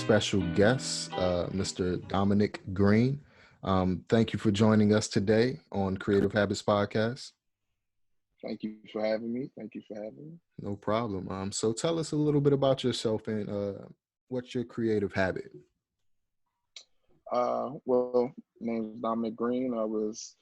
special guest, Mr. Dominic Green. Thank you for joining us today on Creative Habits Podcast. Thank you for having me. Thank you for having me. No problem. So tell us a little bit about yourself and what's your creative habit? Well, my name is Dominic Green. I was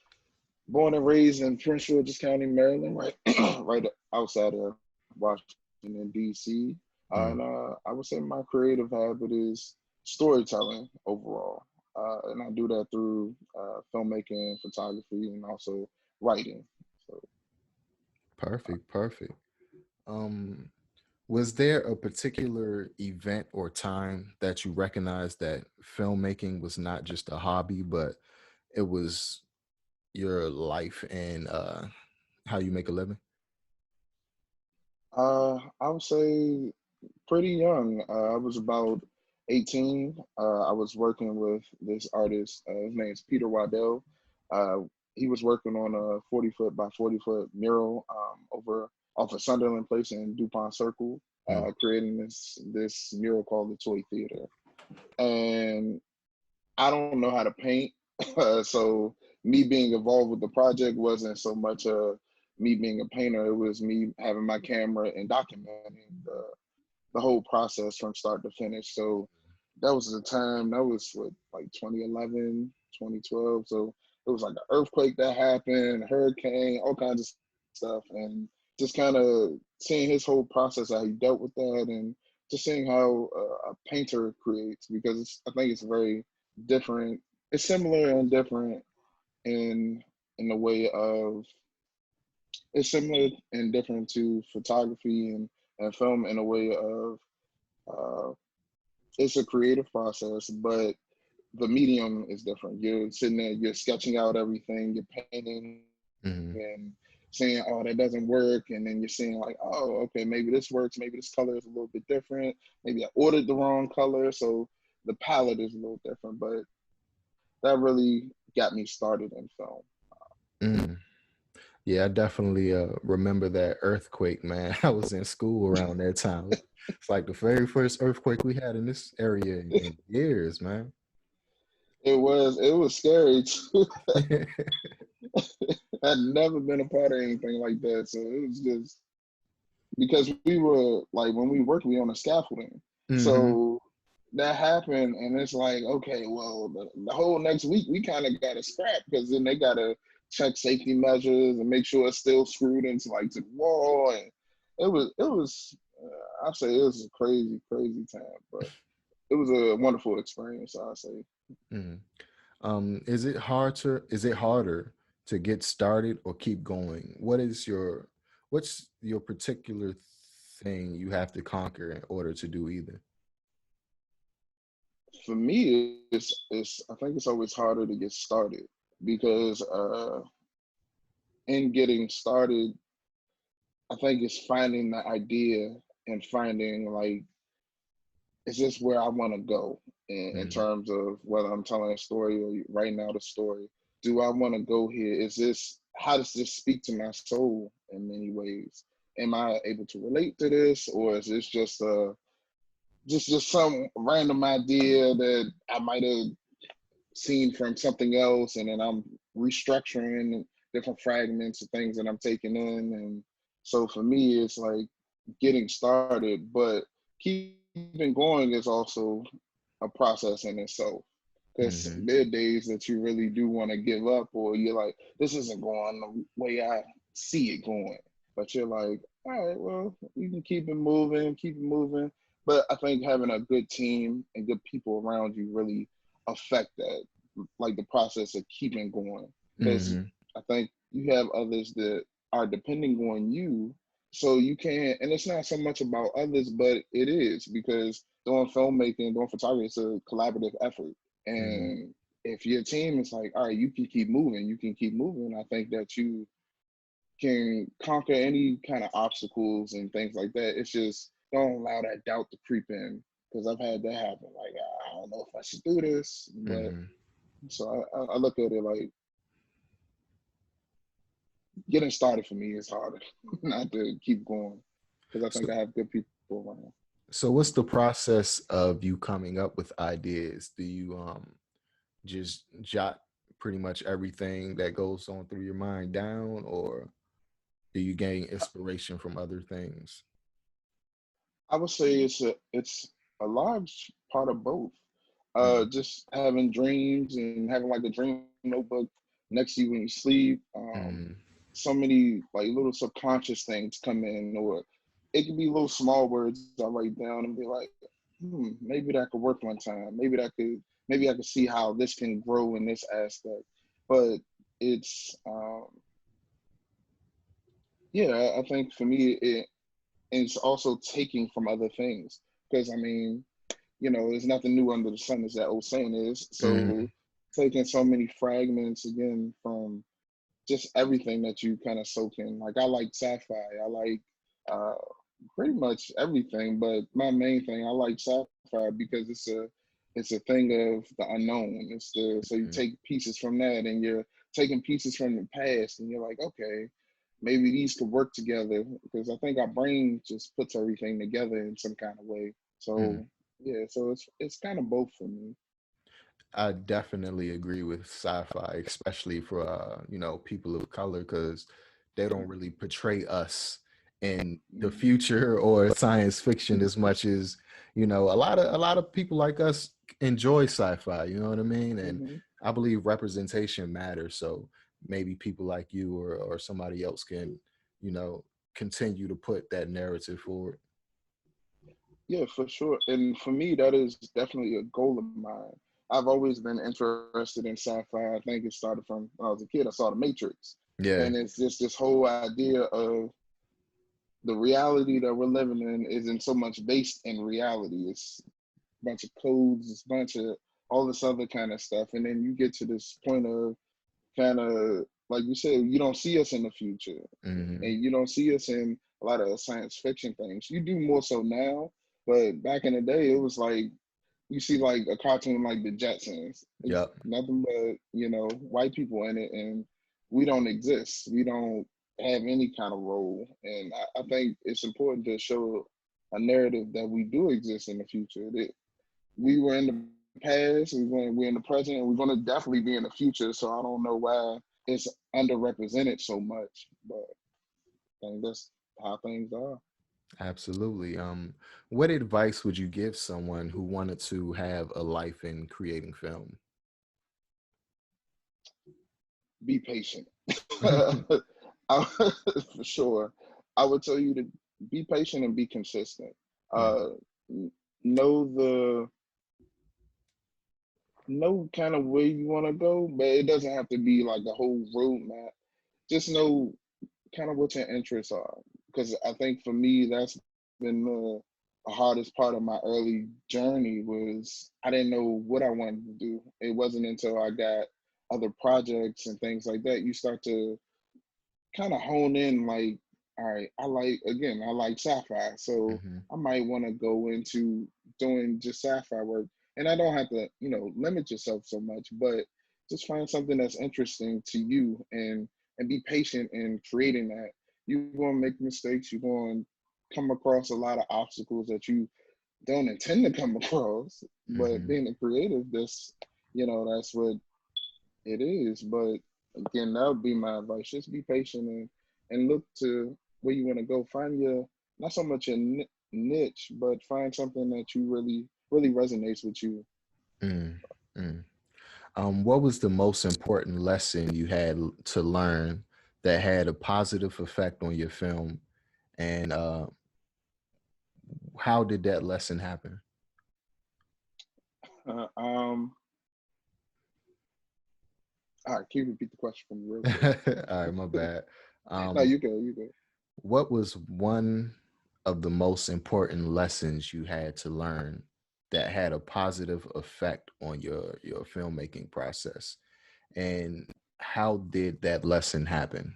born and raised in Prince George's County, Maryland, right, right outside of Washington, D.C. Mm. And I would say my creative habit is storytelling overall. And I do that through filmmaking, photography, and also writing. So, Perfect. Um, was there a particular event or time that you recognized that filmmaking was not just a hobby, but it was your life and how you make a living? I would say pretty young. I was about 18. I was working with this artist. His name is Peter Waddell. Uh, he was working on a 40-foot by 40-foot mural over off of Sunderland Place in DuPont Circle, Mm. creating this mural called the Toy Theater. And I don't know how to paint, so me being involved with the project wasn't so much me being a painter. It was me having my camera and documenting the whole process from start to finish. So that was the time, that was what, like 2011, 2012. So it was like an earthquake that happened, hurricane, all kinds of stuff. And just kind of seeing his whole process, how he dealt with that, and just seeing how a painter creates, because I think it's very different. It's similar and different in the way of, it's similar and different to photography and film in a way of uh, it's a creative process, but the medium is different. You're sitting there, you're sketching out everything, you're painting Hmm. and saying, oh, that doesn't work. And then you're seeing like, oh, okay, maybe this works. Maybe this color is a little bit different. Maybe I ordered the wrong color. So the palette is a little different, but that really got me started in film. Mm. Yeah, I definitely remember that earthquake, man. I was in school around that time. It's like the very first earthquake we had in this area in years, man. It was scary too. I'd never been a part of anything like that. So it was just because we were like, when we worked, we on a scaffolding. Hmm. So that happened, and it's like, okay, well, the whole next week we kind of got to scrap, because then they got to check safety measures and make sure it's still screwed into like to the wall. And it was I'd say it was a crazy time, but it was a wonderful experience, I'd say. Mm. Is it harder to get started or keep going? What's your particular thing you have to conquer in order to do either? For me, it's I think it's always harder to get started, because in getting started, I think it's finding the idea and finding like, is this where I want to go in Mm. terms of whether I'm telling a story or writing out a story? Do I want to go here? Is this, how does this speak to my soul in many ways? Am I able to relate to this, or is this just some random idea that I might have seen from something else, and then I'm restructuring different fragments of things that I'm taking in? And so for me, it's like getting started, but keeping going is also a process in itself. Because Hmm. there are days that you really do want to give up, or you're like, this isn't going the way I see it going. But you're like, all right, well, you can keep it moving, keep it moving. But I think having a good team and good people around you really affect that, like the process of keeping going. Because Hmm. I think you have others that are depending on you, so you can't, and it's not so much about others, but it is, because doing filmmaking, doing photography, it's a collaborative effort. Hmm. And if your team is like, all right, you can keep moving, you can keep moving, I think that you can conquer any kind of obstacles and things like that. It's just, don't allow that doubt to creep in, because I've had that happen. Like, I don't know if I should do this, but Hmm. so I look at it like, getting started for me is harder, not to keep going, because I So, think I have good people around. So what's the process of you coming up with ideas? Do you just jot pretty much everything that goes on through your mind down, or do you gain inspiration from other things? I would say it's a large part of both. Mm, Just having dreams and having like a dream notebook next to you when you sleep. mm, So many like little subconscious things come in, or it could be little small words I write down and be like, maybe that could work one time. Maybe I could see how this can grow in this aspect. But it's yeah, I think for me it's also taking from other things. Because I mean, there's nothing new under the sun, as that old saying is. So mm, taking so many fragments again from just everything that you kind of soak in. Like I like sci-fi. I like uh, pretty much everything, but my main thing I like sci-fi because it's a thing of the unknown. So you mm, take pieces from that, and you're taking pieces from the past, and you're like, okay, maybe these could work together because I think our brain just puts everything together in some kind of way. mm. So yeah, so it's kind of both for me. I definitely agree with sci-fi, especially for people of color, because they don't really portray us in the Mm-hmm. future or science fiction as much as a lot of people like us enjoy sci-fi. You know what I mean? And Mm-hmm. I believe representation matters. So maybe people like you or somebody else can you know continue to put that narrative forward. Yeah, for sure. And for me, that is definitely a goal of mine. I've always been interested in sci-fi. I think it started from when I was a kid. I saw The Matrix. Yeah. And it's just this whole idea of the reality that we're living in isn't so much based in reality. It's a bunch of codes, it's a bunch of all this other kind of stuff. And then you get to this point of kind of, like you said, you don't see us in the future. Hmm. And you don't see us in a lot of science fiction things. You do more so now, but back in the day, it was like you see like a cartoon like the Jetsons. It's Yep. nothing but white people in it, and we don't exist. We don't have any kind of role, and I think it's important to show a narrative that we do exist in the future. That we were in the past, we're in the present, and we're going to definitely be in the future. So I don't know why it's underrepresented so much, but I think that's how things are. Absolutely. What advice would you give someone who wanted to have a life in creating film? Be patient. For sure. I would tell you to be patient and be consistent. Mm, Uh, know the know kind of where you want to go, but it doesn't have to be like a whole roadmap. Just know kind of what your interests are, because I think for me that's been the hardest part of my early journey was I didn't know what I wanted to do. It wasn't until I got other projects and things like that you start to kind of hone in like, all right, I like sci-fi, so mhm, I might want to go into doing just sci-fi work. And I don't have to, limit yourself so much, but just find something that's interesting to you and be patient in creating that. You're gonna make mistakes, you're gonna come across a lot of obstacles that you don't intend to come across. But mhm, being a creative, that's what it is. But again, that would be my advice. Just be patient and look to where you want to go. Find your, not so much a niche, but find something that you really, really resonates with you. mm, mm. What was the most important lesson you had to learn that had a positive effect on your film, and how did that lesson happen? Uh, um, all right, can you repeat the question for me real quick? All right, my bad. No, Um, you go, you go. what was one of the most important lessons you had to learn that had a positive effect on your filmmaking process? And how did that lesson happen?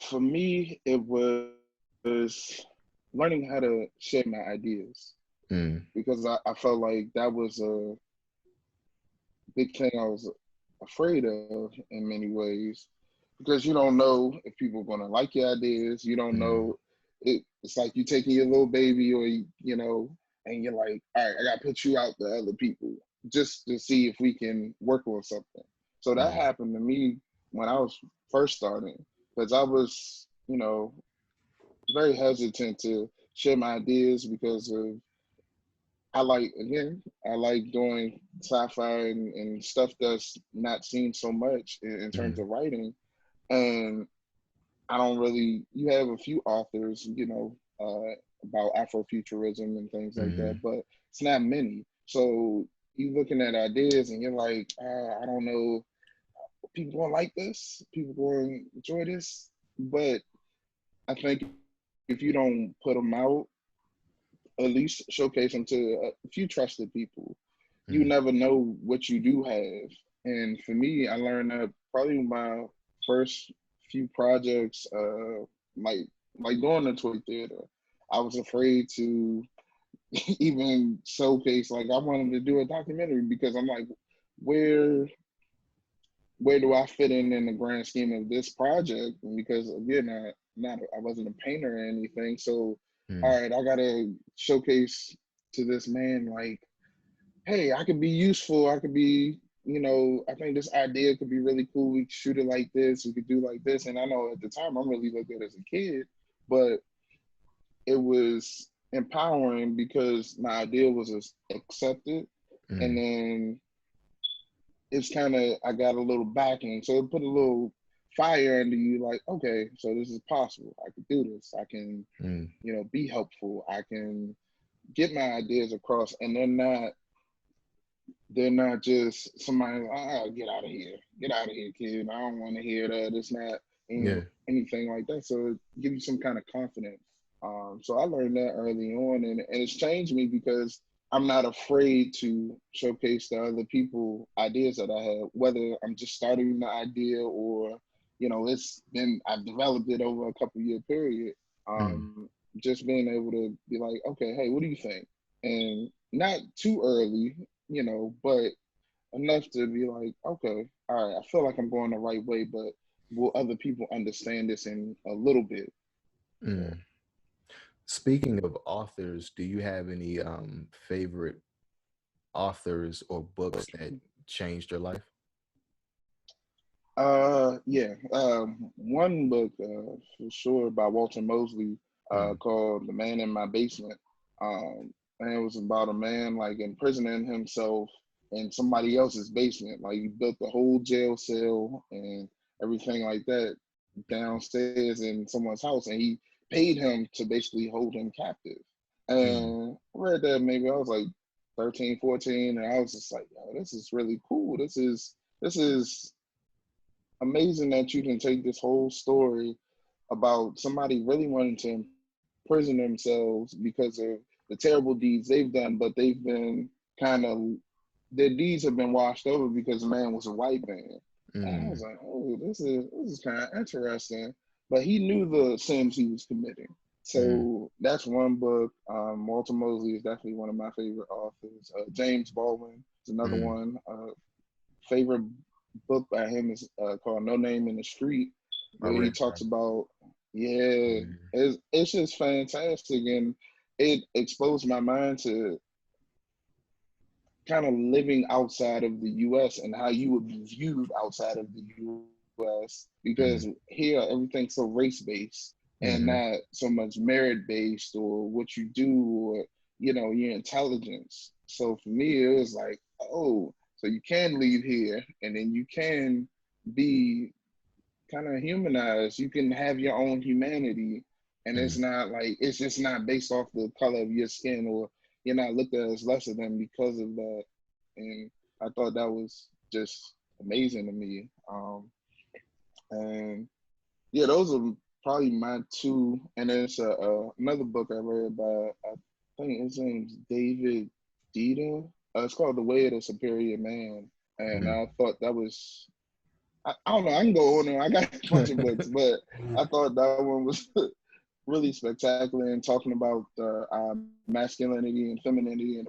For me, it was learning how to share my ideas Mm, because I felt like that was a big thing I was afraid of in many ways because you don't know if people are going to like your ideas. You don't mm, know. it's like you taking your little baby, or you know, and you're like, all right, I gotta put you out to other people just to see if we can work on something. So that Mm, happened to me when I was first starting, because I was, you know, very hesitant to share my ideas because of I like doing sci-fi and stuff that's not seen so much in terms mm, of writing. And I don't really, you have a few authors, you know, about Afrofuturism and things like that, mm, but it's not many. So you looking at ideas and you're like, I don't know, people gonna like this, people gonna enjoy this. But I think if you don't put them out, at least showcase them to a few trusted people, you mm, never know what you do have. And for me, I learned that probably my first few projects, like going to toy theater, I was afraid to even showcase. Like I wanted to do a documentary because I'm like, where where do I fit in the grand scheme of this project? Because again, I wasn't a painter or anything. So, mm, all right, I gotta showcase to this man like, hey, I could be useful. I could be, you know, I think this idea could be really cool. We could shoot it like this. We could do like this. And I know at the time I'm really looked at as a kid, but it was empowering because my idea was accepted. And mm, then it's kind of, I got a little backing, so it put a little fire under you. Like, okay, so this is possible. I can do this. I can, mm, you know, be helpful. I can get my ideas across, and they're not just somebody like, get out of here, get out of here, kid. I don't want to hear that. It's not yeah. anything like that. So it gives you some kind of confidence. So I learned that early on, and it's changed me because I'm not afraid to showcase to other people ideas that I have, whether I'm just starting the idea or, you know, I've developed it over a couple year period. Mm, Just being able to be like, okay, hey, what do you think? And not too early, you know, but enough to be like, okay, all right, I feel like I'm going the right way, but will other people understand this in a little bit? Yeah. mm. Speaking of authors, do you have any favorite authors or books that changed your life? Yeah. One book, for sure, by Walter Mosley, Mm, called "The Man in My Basement." And it was about a man like imprisoning himself in somebody else's basement. Like he built the whole jail cell and everything like that downstairs in someone's house, and he paid him to basically hold him captive. mm, And I read that, maybe I was like 13, 14, and I was just like, yo, this is really cool. This is amazing that you can take this whole story about somebody really wanting to imprison themselves because of the terrible deeds they've done, but they've been kind of, their deeds have been washed over because the man was a white man. And I was mm, like, oh, this is kind of interesting. But he knew the sins he was committing. mm, So that's one book. Walter Mosley is definitely one of my favorite authors. James Baldwin is another mm. one. Favorite book by him is called No Name in the Street, I where he read talks that. about, yeah, Mm, it's just fantastic. And it exposed my mind to kind of living outside of the US and how you would be viewed outside of the US, because mm, here everything's so race based and mhm, not so much merit based or what you do or, you know, your intelligence. So for me it was like, oh, so you can leave here and then you can be kind of humanized. You can have your own humanity, and it's mm, not like, it's just not based off the color of your skin, or you're not looked at as lesser than because of that. And I thought that was just amazing to me. And yeah, those are probably my two. And then it's another book I read by, I think his name's David Dita. It's called The Way of the Superior Man. And mm. I thought that was, I don't know. I can go on and I got a bunch of books, but I thought that one was really spectacular and talking about masculinity and femininity and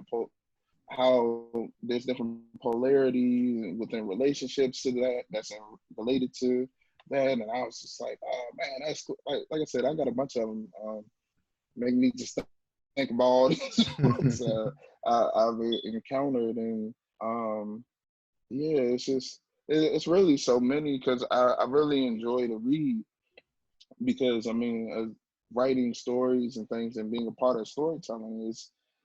how there's different polarity within relationships to that that's related to that. And I was just like, oh man, that's cool. Like I said, I got a bunch of them. make me just think about all these books I've encountered, and yeah, it's just it's really so many because I really enjoy to read because I mean writing stories and things and being a part of storytelling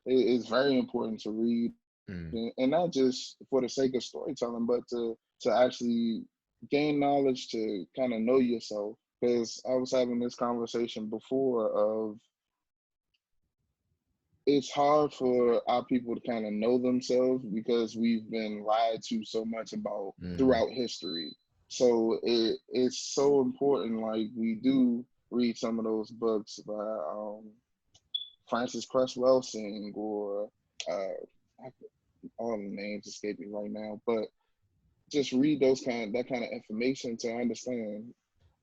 is very important to read, Mm, and not just for the sake of storytelling, but to actually gain knowledge to kind of know yourself. Because I was having this conversation before of it's hard for our people to kind of know themselves because we've been lied to so much about mm, throughout history. So it's so important. Like we do read some of those books by Francis Cress Welsing or all the names escape me right now, but just read that kind of information to understand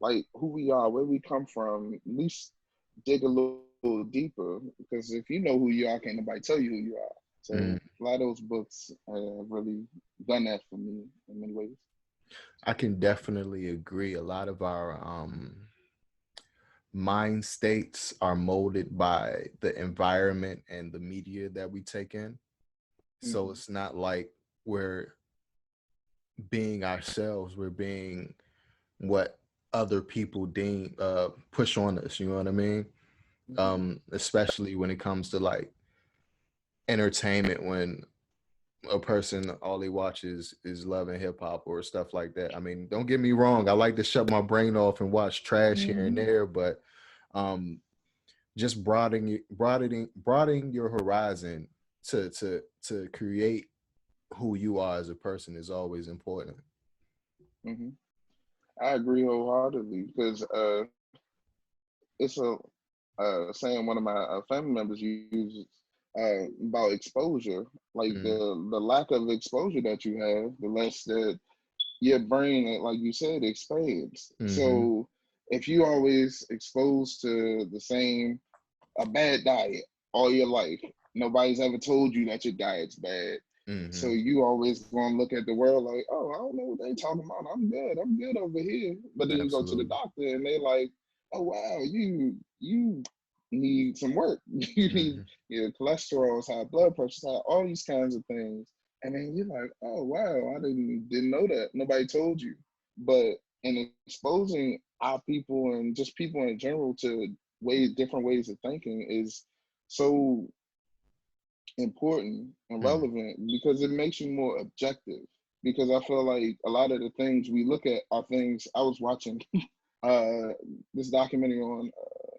like who we are, where we come from. At least dig a little deeper because if you know who you are, can't nobody tell you who you are. So mm. a lot of those books have really done that for me in many ways. I can definitely agree. A lot of our mind states are molded by the environment and the media that we take in. So Hmm. it's not like we're being ourselves, we're being what other people deem push on us, you know what I mean? Hmm. Especially when it comes to like entertainment, when a person all they watches is love and hip hop or stuff like that. I mean, don't get me wrong, I like to shut my brain off and watch trash here and Hmm. there, but um just broadening your horizon to create who you are as a person is always important. Hmm. I agree wholeheartedly because it's a saying one of my family members uses about exposure. Like Mm, the lack of exposure that you have, the less that your brain, like you said, expands. mm-hmm, So if you always exposed to the same a bad diet all your life, nobody's ever told you that your diet's bad. So mm-hmm, you always gonna look at the world like, oh, I don't know what they talking about. I'm good over here. But then you go to the absolutely. doctor and they like, oh wow, you need some work. You need Mm-hmm, your cholesterol's high, blood pressure's high, all these kinds of things. And then you're like, oh wow, I didn't know that. Nobody told you. But in exposing our people and just people in general to different ways of thinking is so important and mm, relevant because it makes you more objective. Because I feel like a lot of the things we look at are things I was watching uh this documentary on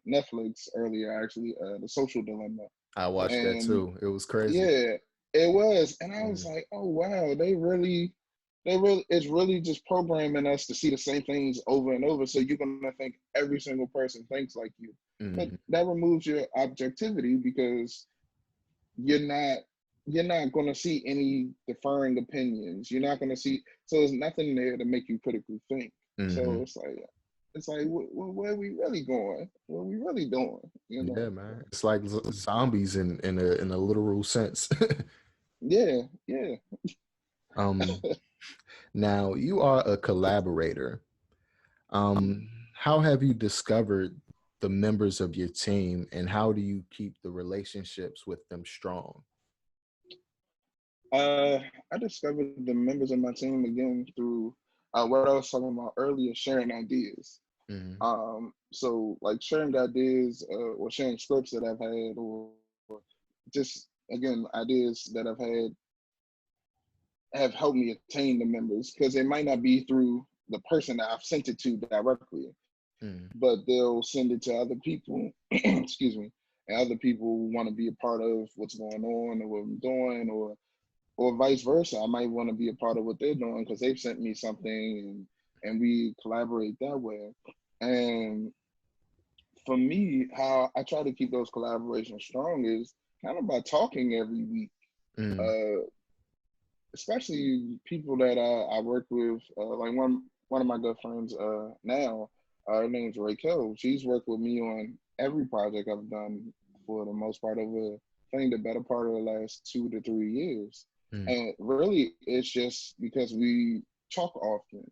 Netflix earlier, actually, The Social Dilemma. I watched that And too. It was crazy. yeah, it was. And I was Mm, like, oh wow, they really it's really just programming us to see the same things over and over. So you're gonna think every single person thinks like you. But mm-hmm, that removes your objectivity because you're not you're not gonna see any differing opinions. You're not gonna see so there's nothing there to make you critically think. mm-hmm. So it's like where are we really going? What are we really doing? You Yeah, know? man. It's like zombies in a literal sense. Yeah, yeah. um Now you are a collaborator. How have you discovered the members of your team and how do you keep the relationships with them strong? I discovered the members of my team again through what I was talking about earlier, sharing ideas. Mm-hmm. So like sharing ideas or sharing scripts that I've had, or just again ideas that I've had have helped me attain the members because it might not be through the person that I've sent it to directly, Mm-hmm. but they'll send it to other people. Excuse me, and other people want to be a part of what's going on or what I'm doing, or vice versa. I might want to be a part of what they're doing because they've sent me something, and we collaborate that way. And for me, how I try to keep those collaborations strong is kind of by talking every week. Mm-hmm. Uh, Especially people that I work with, like one of my good friends now, her name's Raquel. She's worked with me on every project I've done for the most part over, I think the better part of the last 2 to 3 years. And really, it's just because we talk often,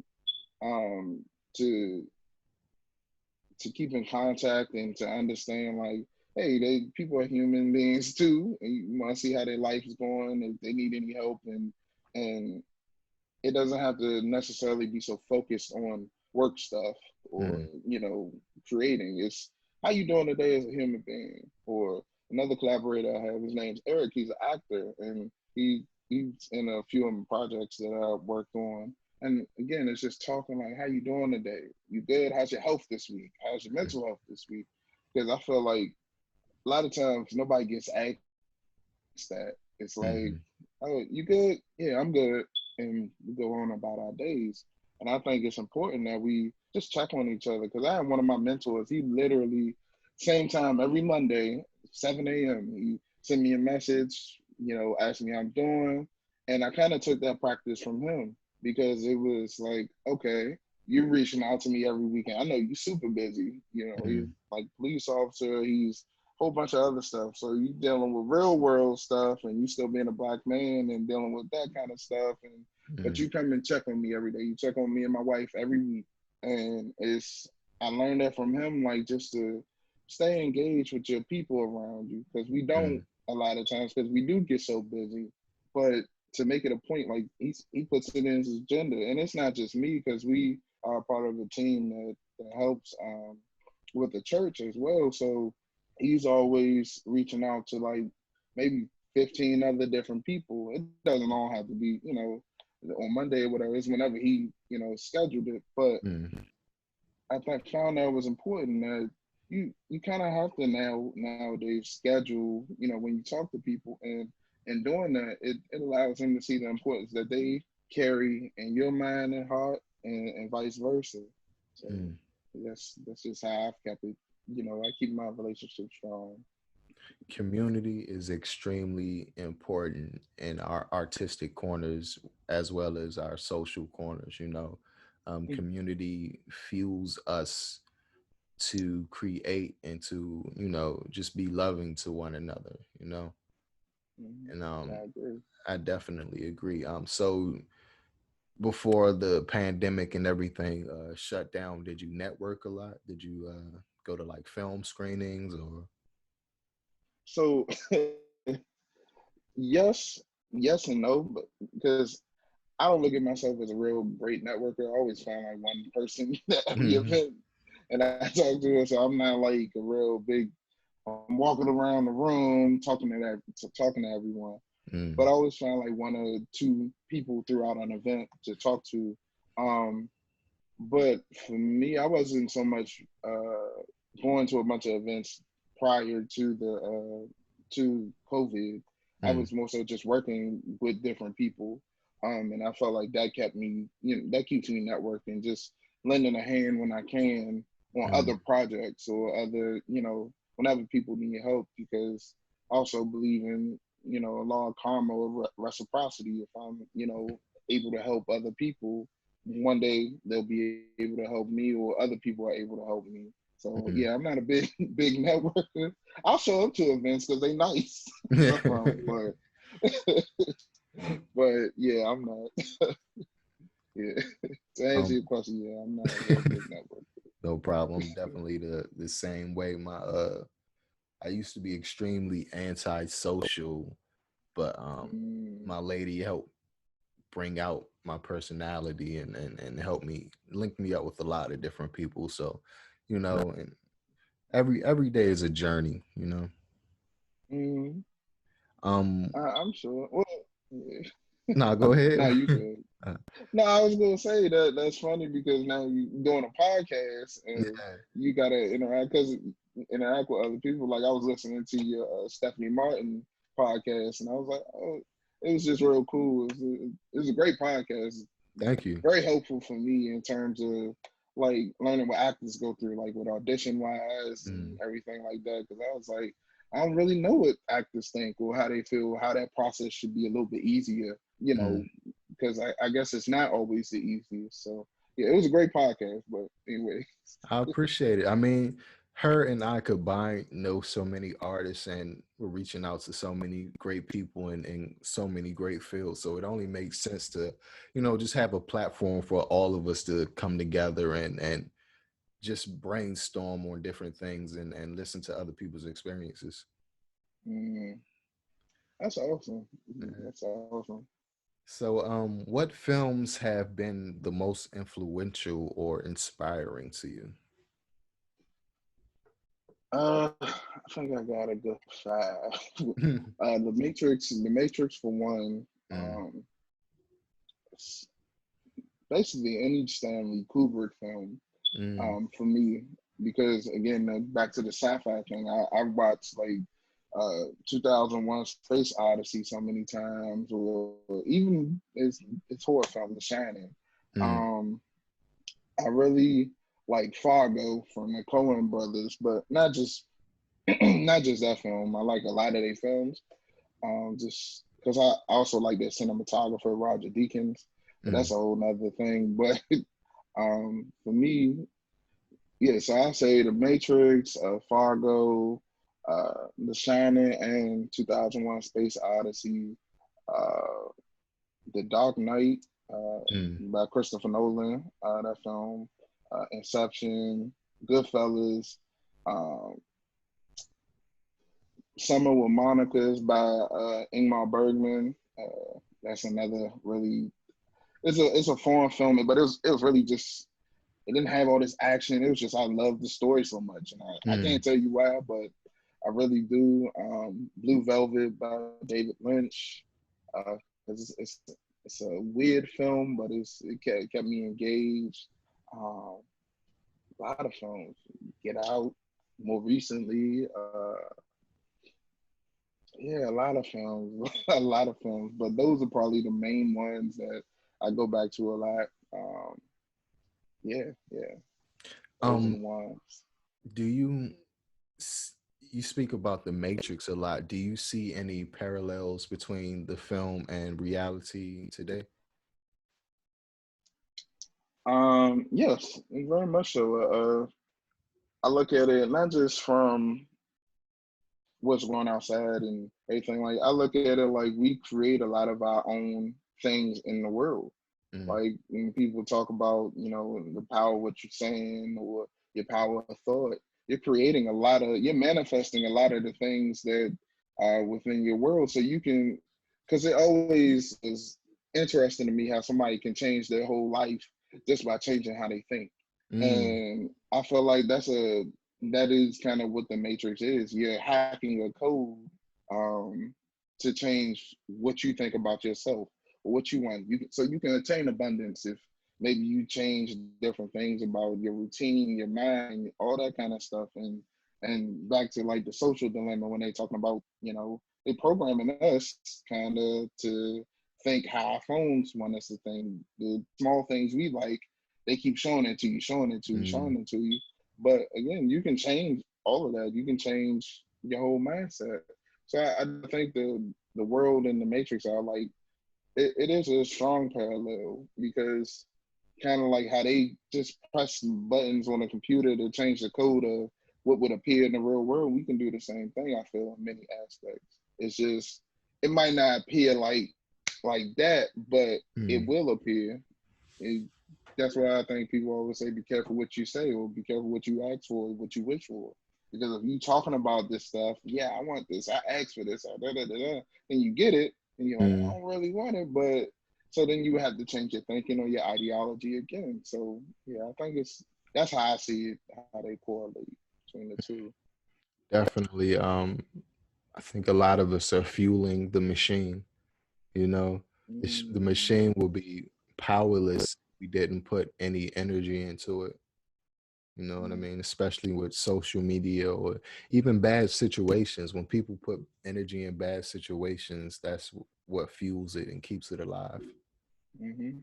to keep in contact and to understand like hey, they people are human beings too, and you want to see how their life is going, if they need any help, and it doesn't have to necessarily be so focused on work stuff or Mm, creating. It's how you doing today as a human being. Or another collaborator I have, his name's Eric. He's an actor, and he's in a few of my projects that I worked on. And again, it's just talking like, how you doing today? You good? How's your health this week? How's your mm, mental health this week? Because I feel like a lot of times nobody gets asked that. It's like, mhm, oh, you good? Yeah, I'm good. And we go on about our days. And I think it's important that we just check on each other. Because I have one of my mentors, he literally, same time every Monday, 7 a.m., he sent me a message, asking me how I'm doing. And I kind of took that practice from him because it was like, okay, you're reaching out to me every weekend. I know you're super busy. He's mm, like police officer. He's whole bunch of other stuff. So you dealing with real world stuff, and you still being a black man and dealing with that kind of stuff. And but mm, you come and check on me every day. You check on me and my wife every week, and I learned that from him, like just to stay engaged with your people around you, because we don't mm, a lot of times because we do get so busy, but to make it a point, like he puts it in his agenda, and it's not just me because we are part of a team that helps with the church as well. So he's always reaching out to like maybe 15 other different people. It doesn't all have to be, on Monday or whatever. It's whenever he, scheduled it. But mm, I think found that was important that you kind of have to nowadays schedule, when you talk to people, and doing that, it allows him to see the importance that they carry in your mind and heart, and vice versa. So mm. that's just how I've kept it. I keep my relationship strong. Community is extremely important in our artistic corners as well as our social corners. Community fuels us to create and to just be loving to one another. Mm-hmm. And I agree. I definitely agree. So before the pandemic and everything shut down, did you network a lot? Did you go to like film screenings or? So yes, yes and no, but because I don't look at myself as a real great networker. I always find like one person at every Mhm, event, and I talk to her. So I'm not like a real big. I'm walking around the room talking to everyone. But I mm, always find like one or two people throughout an event to talk to. Um, but for me, I wasn't so much going to a bunch of events prior to COVID. I mm, was more so just working with different people, and I felt like that kept me, that keeps me networking, just lending a hand when I can on other mm, projects or other, whenever people need help, because I also believe in, a law of karma or reciprocity. If I'm, able to help other people, one day they'll be able to help me, or other people are able to help me. So yeah, I'm mm. not a big big networker. I'll show up to events because they nice. But yeah, I'm not. Yeah, to answer um, your question, yeah, I'm not a real big networker. no problem. Definitely the same way. I used to be extremely antisocial, but Mm, my lady helped bring out my personality and help me link me up with a lot of different people. So, and every day is a journey. mm, Um, I'm sure. Well, yeah. nah, go ahead. No, you good. Uh, No, I was gonna say that that's funny because now you doing a podcast and yeah, you gotta interact with other people. Like I was listening to your Stephanie Martin podcast, and I was like, oh, it was just real cool. It was a great podcast, thank you. very helpful for me in terms of like learning what actors go through, like with audition wise and Mm, everything like that. Because I was like, I don't really know what actors think or how they feel, how that process should be a little bit easier, mm. because I guess it's not always the easiest. So yeah, it was a great podcast. But anyway, I appreciate it. I mean, her and I combined know so many artists and we're reaching out to so many great people in so many great fields. So it only makes sense to, just have a platform for all of us to come together and just brainstorm on different things and listen to other people's experiences. Mm, that's awesome. Yeah. That's awesome. So, what films have been the most influential or inspiring to you? I think I got a good five. The Matrix for one. Mm, S- Basically any Stanley Kubrick film, mm, for me, because again, back to the sci-fi thing, I've watched like 2001 Space Odyssey so many times, or even it's horror film, The Shining. mm, Um, I really like Fargo from the Coen brothers, but not just not just that film. I like a lot of their films, just because I also like their cinematographer Roger Deakins, but mm, that's a whole nother thing. But for me, yeah, so I say The Matrix, Fargo, The Shining, and 2001 Space Odyssey, uh, The Dark Knight mm, by Christopher Nolan, that film, Inception, Goodfellas, um, Summer with Monica's by Ingmar Bergman. That's another really, it's a foreign film, but it was really just, it didn't have all this action. It was just I love the story so much, and I mm, can't tell you why, but I really do. Blue Velvet by David Lynch. 'Cause it's a weird film, but it kept me engaged. Um, a lot of films. Get Out, more recently. Yeah, a lot of films, a lot of films. But those are probably the main ones that I go back to a lot. Yeah, yeah, those are the Um, ones. do you you speak about the Matrix a lot? Do you see any parallels between the film and reality today? Yes, very much so. I look at it not just from what's going outside and everything. Like I look at it like we create a lot of our own things in the world. Mm, Like when people talk about, the power of what you're saying or your power of thought, you're manifesting a lot of the things that are within your world. So you can, because it always is interesting to me how somebody can change their whole life just by changing how they think. mm, And I feel like that is kind of what the Matrix is. You're hacking a code um, to change what you think about yourself or what you want. So you can attain abundance if maybe you change different things about your routine, your mind, all that kind of stuff. And back to like the social dilemma when they talking about, they programming us kind of to think how our phones want us to think. The small things we like, they keep showing it to you, showing it to you, mm, showing it to you. But again, you can change all of that. You can change your whole mindset. So I think the world and the Matrix are like it is a strong parallel because kind of like how they just press buttons on a computer to change the code of what would appear in the real world. We can do the same thing. I feel in many aspects. It's just it might not appear like that, but it mm, will appear. It, that's why I think people always say, "Be careful what you say, or be careful what you ask for, what you wish for." Because if you talking about this stuff, yeah, I want this, I asked for this, and you get it, and you're like, I mm. don't really want it, but so then you have to change your thinking or your ideology again. So yeah, I think that's how I see it, how they correlate between the two. Definitely. I think a lot of us are fueling the machine. You know, the Mm-hmm. machine will be powerless if we didn't put any energy into it. You know what I mean? Especially with social media or even bad situations. When people put energy in bad situations, that's what fuels it and keeps it alive. Mm-hmm.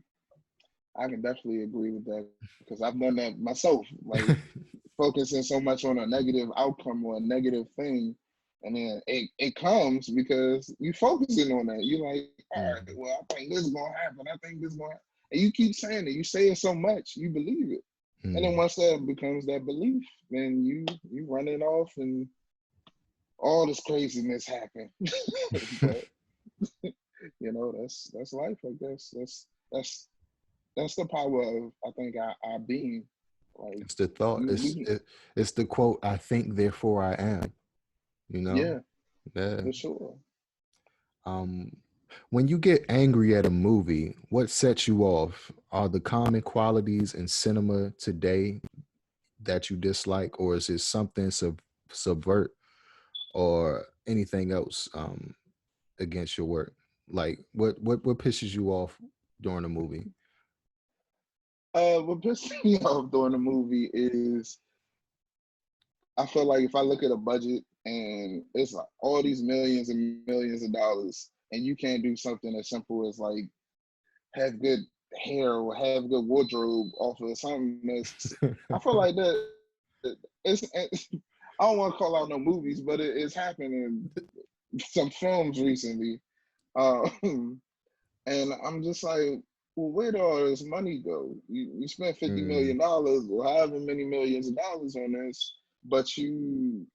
I can definitely agree with that because I've done that myself. Like focusing so much on a negative outcome or a negative thing, and then it comes because you focusing on that. You like, all right, Mhm. well, I think this is gonna happen. I think this is gonna happen. And you keep saying it. You say it so much, you believe it. And then Mhm. once that becomes that belief, then you run it off and all this craziness happen. But that's life, I guess. That's the power of I think our being. Like It's the thought. we It's the quote, I think, therefore I am, you know? yeah, Yeah. for sure. Um, when you get angry at a movie, what sets you off? Are the common qualities in cinema today that you dislike, or is it something subvert or anything else against your work? Like what pisses you off during a movie? What pisses me off during the movie is I feel like if I look at a budget and it's like all these millions and millions of dollars, and you can't do something as simple as like have good hair or have good wardrobe off of something that's, I feel like that it's I don't want to call out no movies, but it's happened in some films recently. Um, and I'm just like, well, where did all this money go? You spent $50 Mm, million or however many millions of dollars on this, but you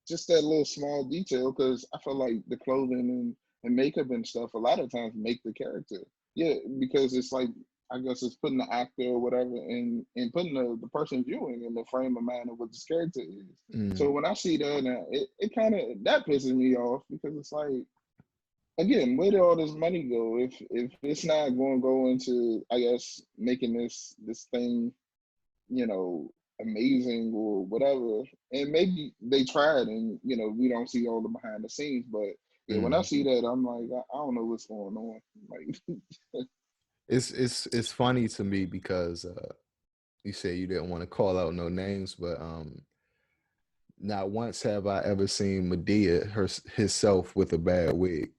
just that little small detail, because I feel like the clothing and makeup and stuff a lot of times make the character. Yeah, because it's like, I guess it's putting the actor or whatever and putting the person viewing in the frame of mind of what this character is. mm, So when I see that, it kind of that pisses me off, because it's like, again, where did all this money go if it's not going to go into, I guess, making this thing, you know, amazing or whatever. And maybe they tried, and we don't see all the behind the scenes. But yeah, when I mm. see that, I'm like, I don't know what's going on. Like, It's funny to me because you say you didn't want to call out no names, but not once have I ever seen Medea herself with a bad wig.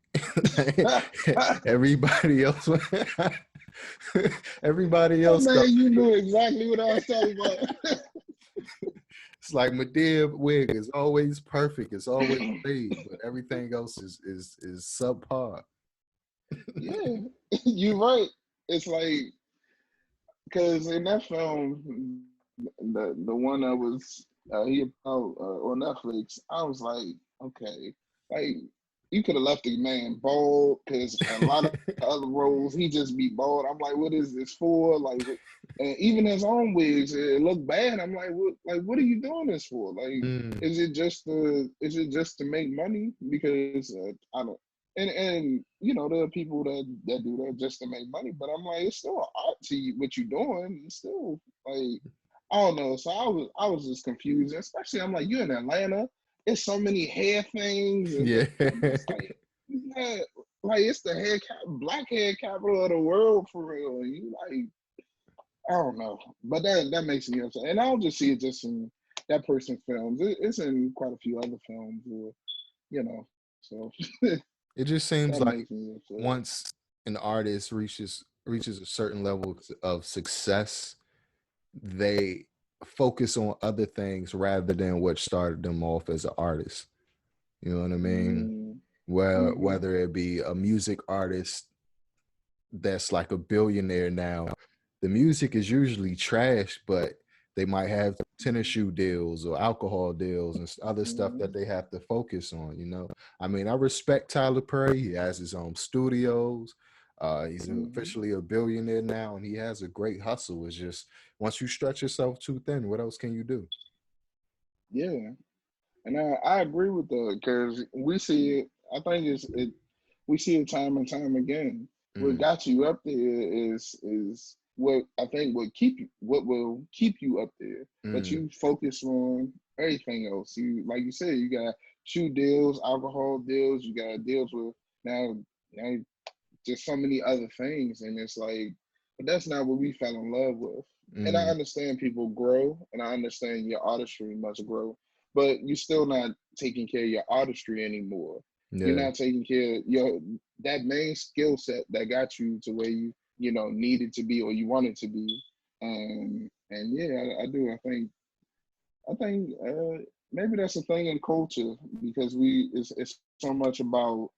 Everybody else, everybody oh else man, comes. you knew exactly what I was talking about. It's like Medea wig is always perfect. It's always made, but everything else is subpar. Yeah, you're right. It's like, because in that film, the one that was he about on Netflix, I was like, okay, like you could have left the man bald, because a lot of other roles he just be bald. I'm like, what is this for? Like, and even his own wigs, it looked bad. I'm like, what are you doing this for? Like, Mm, is it just to make money? Because I don't. And there are people that do that just to make money, but I'm like, it's still an art to you, what you're doing. It's still like, I don't know. So I was just confused, especially I'm like, you're in Atlanta. It's so many hair things, and yeah. I'm just like, yeah, like it's the black hair capital of the world for real. And you like, I don't know, but that makes me upset. And I don't just see it just in that person's films. It's in quite a few other films, or so It just seems that like makes me upset. once an artist reaches a certain level of success, they focus on other things rather than what started them off as an artist. You know what I mean? Mm, Well, mm-hmm, whether it be a music artist that's like a billionaire now, the music is usually trash, but they might have tennis shoe deals or alcohol deals and other stuff that mm-hmm, they have to focus on, you know. I mean, I respect Tyler Perry. He has his own studios. He's mm-hmm. officially a billionaire now, and he has a great hustle. It's just once you stretch yourself too thin, what else can you do? Yeah, and I agree with that, because we see it. I think we see it time and time again. What Mm, got you up there is what I think what will keep you up there. But mm, you focus on everything else. You, like you said, you got shoe deals, alcohol deals. You got deals with now just so many other things, and it's like, but that's not what we fell in love with. And I mm, understand people grow, and I understand your artistry must grow, but you're still not taking care of your artistry anymore. You're yeah. not taking care of your that main skill set that got you to where you needed to be or you wanted to be. And yeah, I do. I think maybe that's a thing in culture, because it's so much about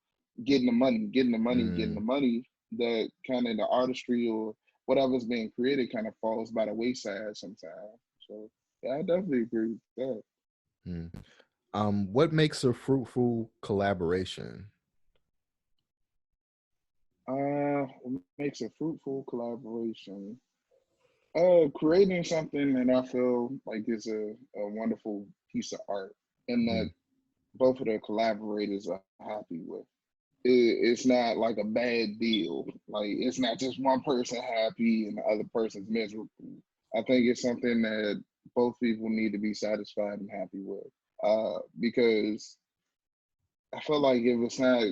getting the money, getting the money, getting the Mm, money, that kind of the artistry or whatever's being created kind of falls by the wayside sometimes. So yeah, I definitely agree with that. mm. What makes a fruitful collaboration? What makes a fruitful collaboration? Creating something that I feel like is a wonderful piece of art, and that Mm, both of the collaborators are happy with. It's not like a bad deal. Like it's not just one person happy and the other person's miserable. I think it's something that both people need to be satisfied and happy with. Because I feel like if it's not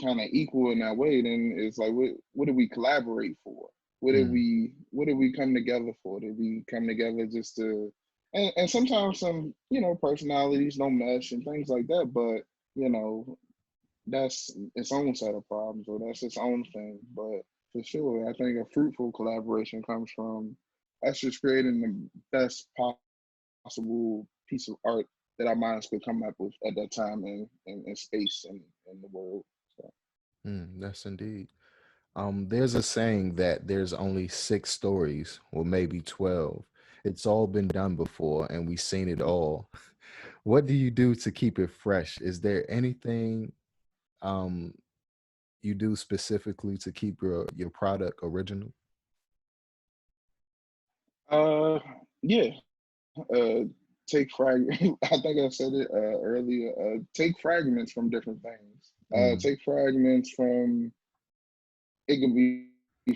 kind of equal in that way, then it's like what did we collaborate for? mm, What did we come together for? Did we come together just to and sometimes some, personalities don't mesh and things like that, but you know, that's its own set of problems or that's its own thing. But for sure, I think a fruitful collaboration comes from us just creating the best possible piece of art that our minds could come up with at that time and space and in the world. So. that's indeed. There's a saying that there's only six stories, or maybe 12. It's all been done before, and we've seen it all. What do you do to keep it fresh? Is there anything um you do specifically to keep your product original? Uh, yeah. Take I think I said it earlier. Take fragments from different things. Mm, Take fragments from. It could be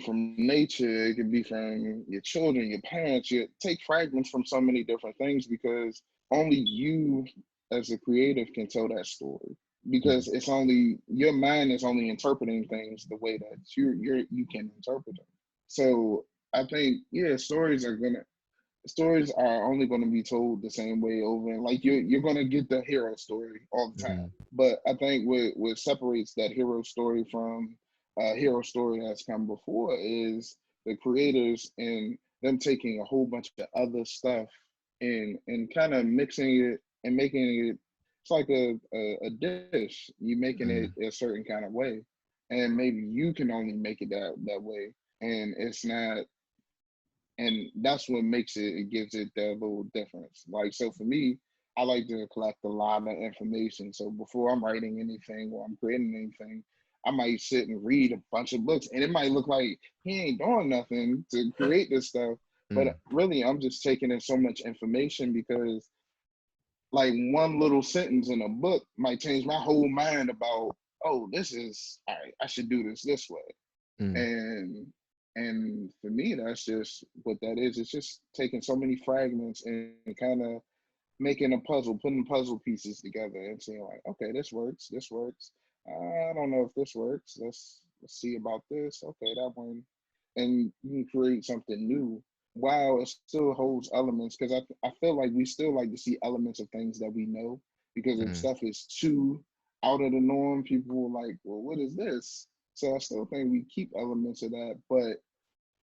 from nature. It could be from your children, your parents. You take fragments from so many different things because only you, as a creative, can tell that story. Because mm, it's only your mind is only interpreting things the way that you can interpret them. So I think stories are only going to be told the same way over and like you're going to get the hero story all the time, mm, but I think what separates that hero story from a hero story that's come before is the creators and them taking a whole bunch of other stuff and kind of mixing it and making it it's like a dish you making it mm, a certain kind of way, and maybe you can only make it that way, and it's not, and that's what makes it gives it that little difference. Like so for me, I like to collect a lot of information. So before I'm writing anything or I'm creating anything, I might sit and read a bunch of books, and it might look like he ain't doing nothing to create this stuff, but mm, really I'm just taking in so much information because like one little sentence in a book might change my whole mind about, oh, this is all right, I should do this way. mm, And and for me that's just what that is. It's just taking so many fragments and kind of making a puzzle, putting puzzle pieces together and saying like, okay, this works, I don't know if this works, let's see about this, okay, that one, and you can create something new while it still holds elements, because I feel like we still like to see elements of things that we know, because if mm, stuff is too out of the norm, people are like, well, what is this? So I still think we keep elements of that, but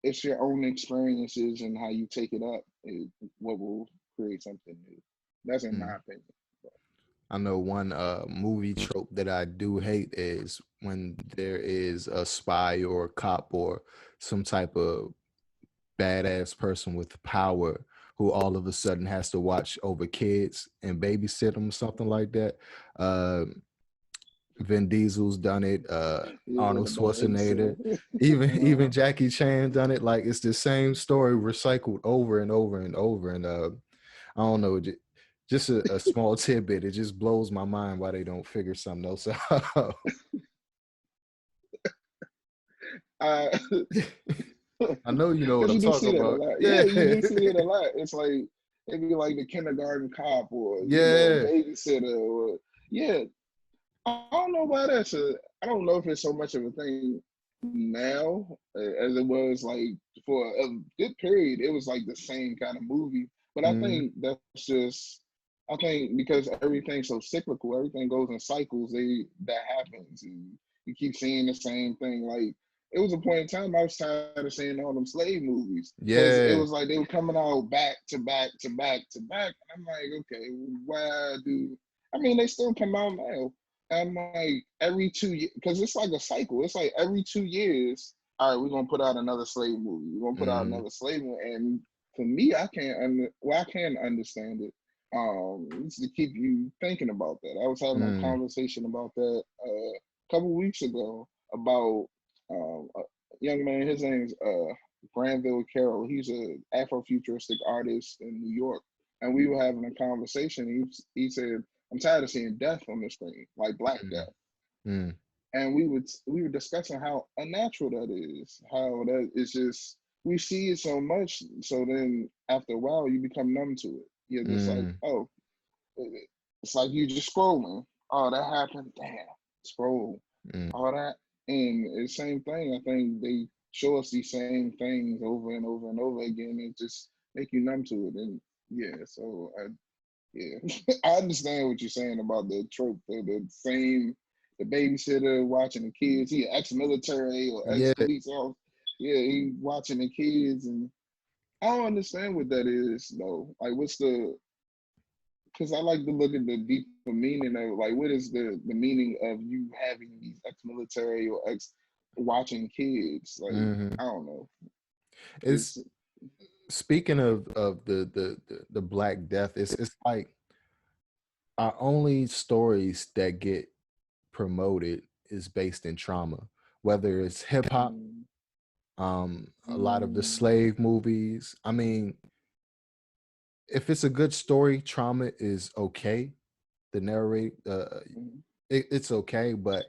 it's your own experiences and how you take it up is what will create something new. That's in mm. my opinion. I know one movie trope that I do hate is when there is a spy or a cop or some type of badass person with power who all of a sudden has to watch over kids and babysit them, something like that. Uh, Vin Diesel's done it. Yeah, Arnold the Schwarzenegger, babysitter. even Jackie Chan done it. Like it's the same story recycled over and over and over. And I don't know, just a small tidbit. It just blows my mind why they don't figure something else out. uh, I know you know what Because I'm you do talking see that a about. lot. Yeah, Yeah, you do see it a lot. It's like maybe like the kindergarten cop or yeah. babysitter or yeah. I don't know why that's a. I don't know if it's so much of a thing now as it was like for a good period. It was like the same kind of movie, but I Mm, think that's just. I think because everything's so cyclical, everything goes in cycles. That happens, and you keep seeing the same thing. Like it was a point in time I was tired of seeing all them slave movies because it yeah. was like they were coming out back to back to back to back. And I'm like, okay, why do? I mean, they still come out now. I'm like every 2 years because it's like a cycle. It's like every 2 years. All right, we're gonna put out another slave movie. We're gonna put out Mm, another slave movie, and for me, I can't understand it. It's to keep you thinking about that. I was having a mm, conversation about that a couple weeks ago about a young man. His name's Granville Carroll. He's a Afrofuturistic artist in New York, and we were having a conversation. He said, "I'm tired of seeing death on the screen, like Black Mm, Death." mm, And we were discussing how unnatural that is. How that is just we see it so much. So then after a while, you become numb to it. You're just like, mm, oh, it's like you just scrolling. Oh, that happened. Damn, scroll. mm. All that, and it's the same thing. I think they show us these same things over and over and over again, and just make you numb to it. And yeah, so yeah, I understand what you're saying about the trope, the same, the babysitter watching the kids. He ex-military or Yeah, ex-police officer. Yeah, he watching the kids, and I don't understand what that is though. Like, what's the? Because I like to look at the deeper meaning of like, what is the meaning of you having these ex-military or ex watching kids? Like, hmm. I don't know. It's It's speaking of the Black Death. It's like our only stories that get promoted is based in trauma, whether it's hip hop, mm, a lot of the mm, slave movies. I mean, if it's a good story, trauma is okay. The narrate, mm, it's okay, but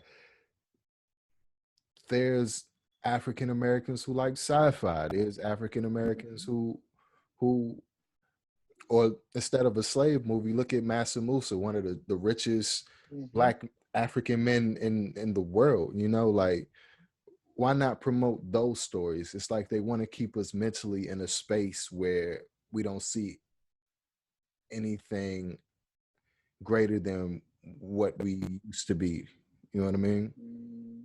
there's African Americans who like sci-fi. There's African Americans mm, who or instead of a slave movie, look at Massa Musa, one of the richest mm, black African men in the world. You know, like why not promote those stories? It's like they want to keep us mentally in a space where we don't see anything greater than what we used to be. You know what I mean? mm.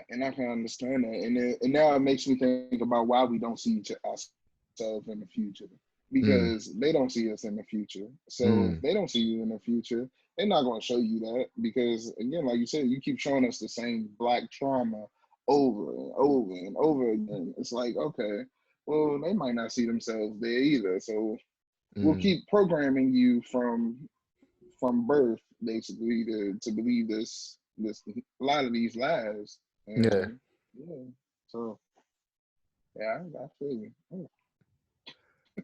And I can understand that, and now it makes me think about why we don't see ourselves in the future, because Mm, they don't see us in the future. So if mm, they don't see you in the future, they're not going to show you that, because again, like you said, you keep showing us the same black trauma over and over and over again. It's like, okay, well, they might not see themselves there either. So we'll mm. keep programming you from birth, basically, to believe this a lot of these lies. Yeah. And yeah, so yeah, I feel you. Oh.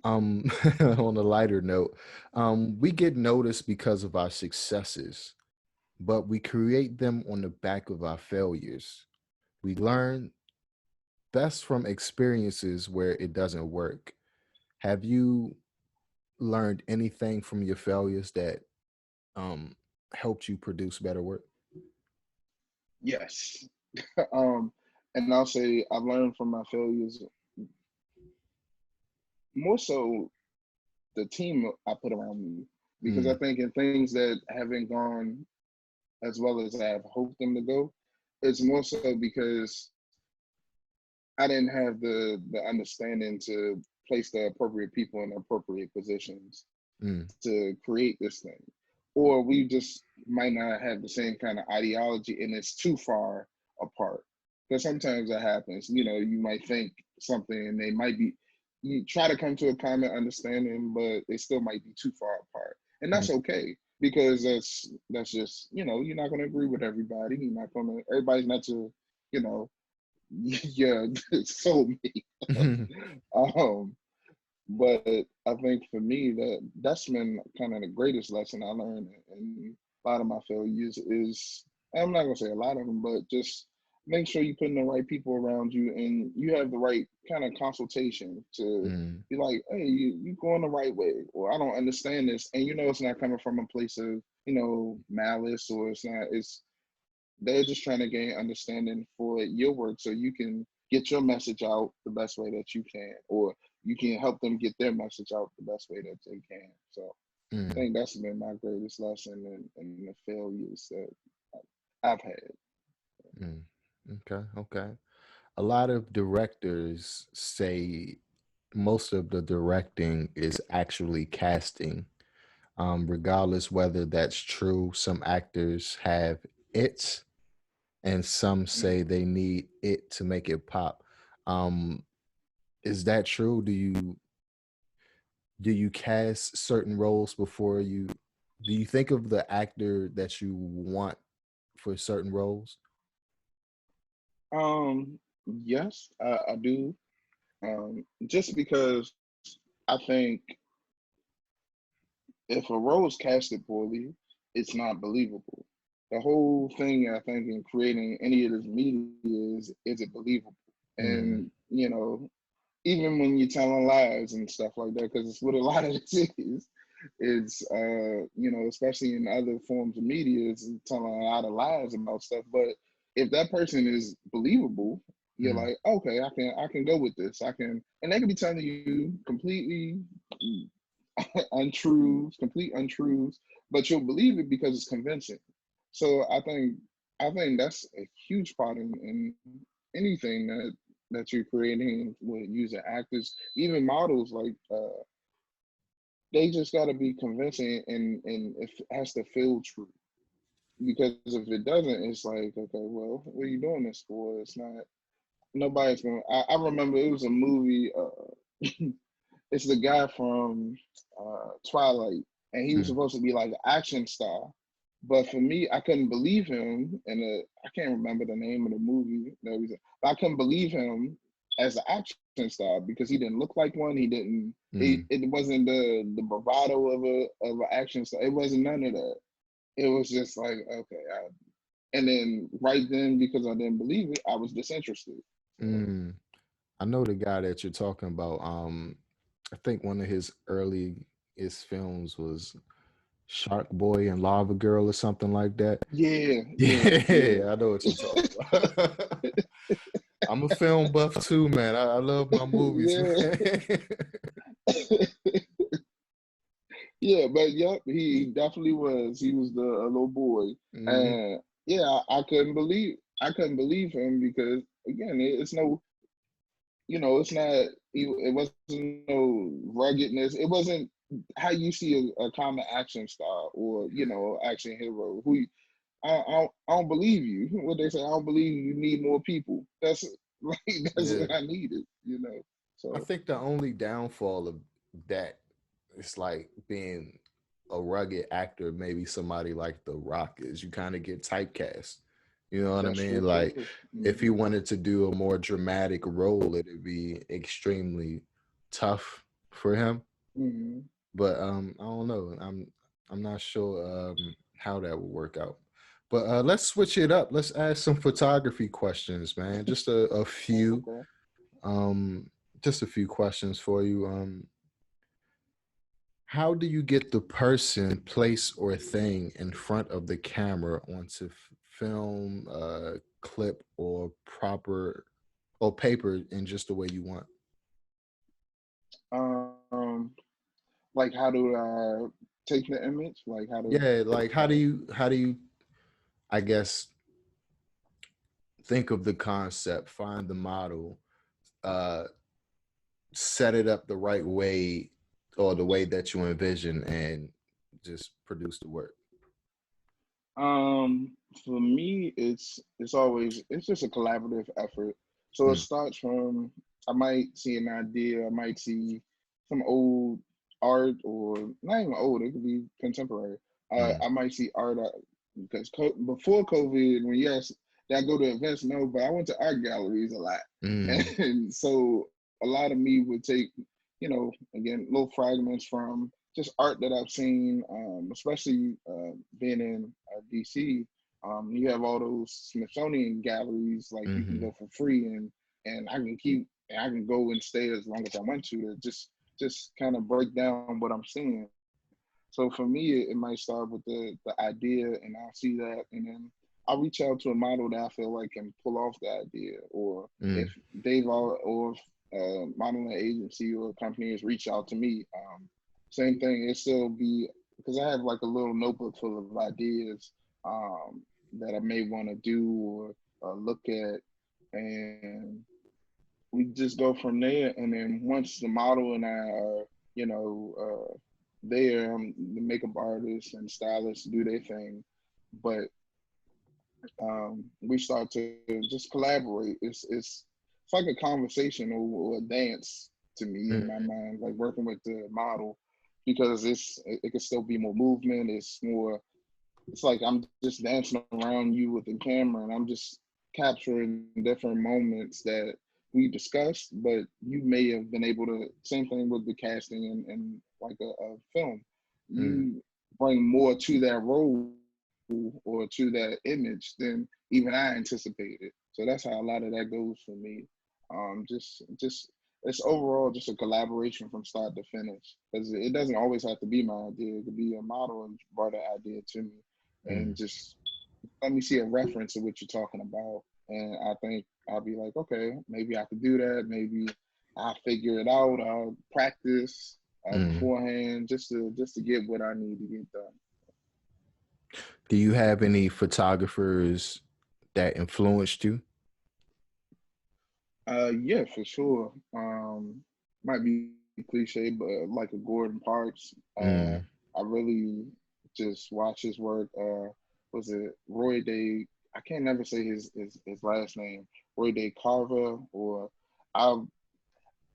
Um, on a lighter note, we get noticed because of our successes, but we create them on the back of our failures. We learn best from experiences where it doesn't work. Have you learned anything from your failures that um helped you produce better work? Yes. um, and I'll say I've learned from my failures more so the team I put around me, because I Mm, think in things that haven't gone as well as I have hoped them to go, it's more so because I didn't have the understanding to place the appropriate people in the appropriate positions mm, to create this thing. Or we just might not have the same kind of ideology and it's too far apart. Because sometimes that happens. You know, you might think something and they might be, you try to come to a common understanding, but they still might be too far apart. And mm, that's okay, because that's just, you know, you're not gonna agree with everybody. You're not gonna everybody's not to, you know, yeah, soulmate. um but I think for me that's been kind of the greatest lesson I learned in a lot of my failures is, I'm not gonna say a lot of them, but just make sure you're putting the right people around you and you have the right kind of consultation to mm, be like, hey, you going the right way, or I don't understand this, and you know it's not coming from a place of, you know, malice, or it's not, it's they're just trying to gain understanding for your work so you can get your message out the best way that you can, or you can help them get their message out the best way that they can. So I mm, think that's been my greatest lesson in the failures that I've had. mm. Okay, okay. A lot of directors say most of the directing is actually casting. Regardless whether that's true, some actors have it, and some say Mm. they need it to make it pop. Um, is that true? Do you cast certain roles before you? Do you think of the actor that you want for certain roles? Um, Yes, I do. Just because I think if a role is casted poorly, it's not believable. The whole thing, I think, in creating any of this media is it believable? Mm, And, even when you're telling lies and stuff like that, because it's what a lot of this is, especially in other forms of media, is telling a lot of lies about stuff. But if that person is believable, you're mm, like, okay, I can go with this. I can, and they can be telling you completely untruths, complete untruths, but you'll believe it because it's convincing. So I think that's a huge part in anything that you're creating with using actors, even models. Like they just got to be convincing, and it has to feel true. Because if it doesn't, it's like, okay, well, what are you doing this for? It's not. Nobody's going. I remember it was a movie. It's the guy from Twilight, and he was mm, supposed to be like an action star. But for me, I couldn't believe him, and I can't remember the name of the movie that was. But I couldn't believe him as an action star because he didn't look like one. He didn't. mm. It wasn't the bravado of an action star. It wasn't none of that. It was just like, okay. And then right then, because I didn't believe it, I was disinterested. So Mm. I know the guy that you're talking about. I think one of his earliest films was Shark Boy and Lava Girl or something like that. yeah, yeah, yeah. Yeah, I know what you're talking about. I'm a film buff too, man. I love my movies, Yeah. man. Yeah, but yep, he definitely was. He was the a little boy, Hmm. and yeah, I couldn't believe him because again, it's no, it's not. It wasn't no ruggedness. It wasn't how you see a common action star or action hero. I don't believe you. What they say, I don't believe you need more people. That's like that's Yeah. what I needed. I So think the only downfall of that is like being a rugged actor, maybe somebody like The Rock is you kind of get typecast. You know what I that's mean? true Like too. if he Hmm. wanted to do a more dramatic role, it'd be extremely tough for him. Hmm. But I don't know. I'm not sure how that would work out. But let's switch it up. Let's ask some photography questions, man. Just a few. Okay. Um, just a few questions for you. How do you get the person, place, or thing in front of the camera onto film, clip, or proper or paper in just the way you want? Um, like how do I take the image? Like how do Yeah, like uh, how do you I guess think of the concept, find the model, uh, set it up the right way or the way that you envision, and just produce the work. for me it's just a collaborative effort. So it Mm, starts from I might see an idea, I might see some old art or not even old, it could be contemporary. mm, I might see art because before COVID, when yes, did I go to events? No, but I went to art galleries a lot. mm, And so a lot of me would take, again, little fragments from just art that I've seen, especially being in DC. You have all those Smithsonian galleries, like you can mm-hmm, go for free, and I can go and stay as long as I want to just kind of break down what I'm seeing. So for me, it might start with the idea, and I'll see that, and then I'll reach out to a model that I feel like can pull off the idea, or if mm, they've all, or if modeling agency or company has reached out to me, same thing. It still be because I have like a little notebook full of ideas that I may want to do or look at, and we just go from there. And then once the model and I are, there, the makeup artists and stylists do their thing, but we start to just collaborate. It's like a conversation or a dance to me in my mm. mind, like working with the model, because it can still be more movement. It's more. It's like I'm just dancing around you with the camera, and I'm just capturing different moments that we discussed, but you may have been able to, same thing with the casting in like a film. Mm, You bring more to that role or to that image than even I anticipated. So that's how a lot of that goes for me. Just it's overall just a collaboration from start to finish, because it doesn't always have to be my idea. It could be a model and brought that idea to me, and mm, just let me see a reference of what you're talking about. And I think I'll be like, okay, maybe I could do that. Maybe I'll figure it out. I'll practice mm. beforehand just to get what I need to get done. Do you have any photographers that influenced you? Yeah, for sure. Might be cliche, but like a Gordon Parks, Mm, I really just watch his work. Was it Roy Day? I can't never say his last name. Roy Day Carver, or I.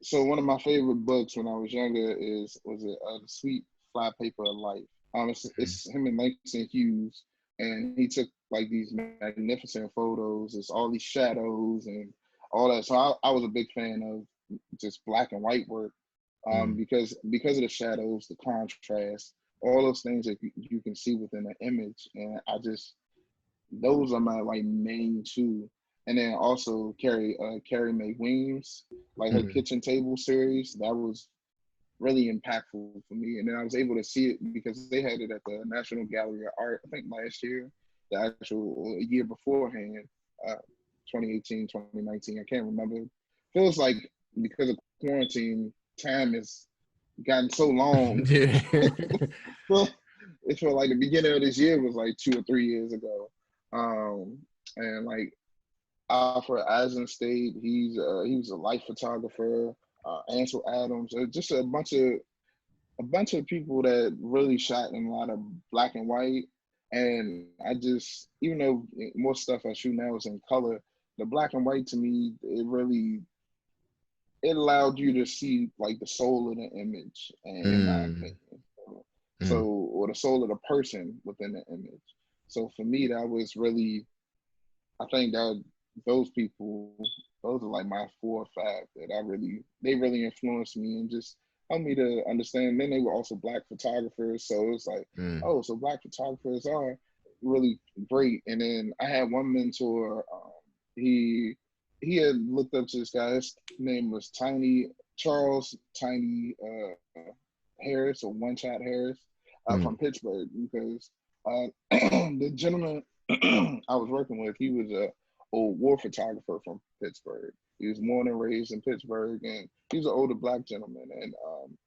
So one of my favorite books when I was younger is was it The Sweet Fly Paper of Life. mm, It's him and Langston Hughes, and he took like these magnificent photos. It's all these shadows and all that. So I was a big fan of just black and white work, mm, because of the shadows, the contrast, all those things that you can see within the image, and I just those are my like main two. And then also Carrie Mae Weems, like her mm, kitchen table series, that was really impactful for me. And then I was able to see it because they had it at the National Gallery of Art, I think last year, the actual year beforehand, uh, 2018, 2019, I can't remember. Feels like because of quarantine, time has gotten so long. yeah. Well, it felt like the beginning of this year was like 2 or 3 years ago. And like Alfred Eisenstadt, he was a life photographer. Ansel Adams, just a bunch of people that really shot in a lot of black and white. And I just, even though most stuff I shoot now is in color, the black and white to me, it allowed you to see like the soul of the image, in my Mm, opinion. So, mm, or the soul of the person within the image. So for me, that was really, I think that those people, those are like my 4 or 5 that they really influenced me and just helped me to understand. Then they were also black photographers, so it's like, mm, oh, so black photographers are really great. And then I had one mentor. He he had looked up to this guy. His name was Tiny Charles Tiny Harris, or One Shot Harris, from mm, Pittsburgh, because the gentleman I was working with, he was a old war photographer from Pittsburgh. He was born and raised in Pittsburgh, and he was an older black gentleman. And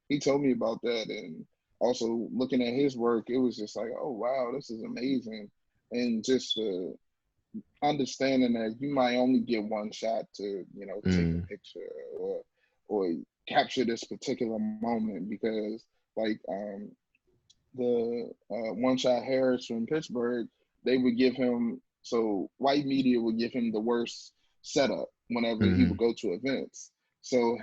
he told me about that, and also looking at his work, it was just like, oh wow, this is amazing. And just understanding that you might only get one shot to, take mm, a picture or capture this particular moment, because like the One Shot Harris from Pittsburgh, they would give him, so white media would give him the worst setup whenever he would mm. go to events. So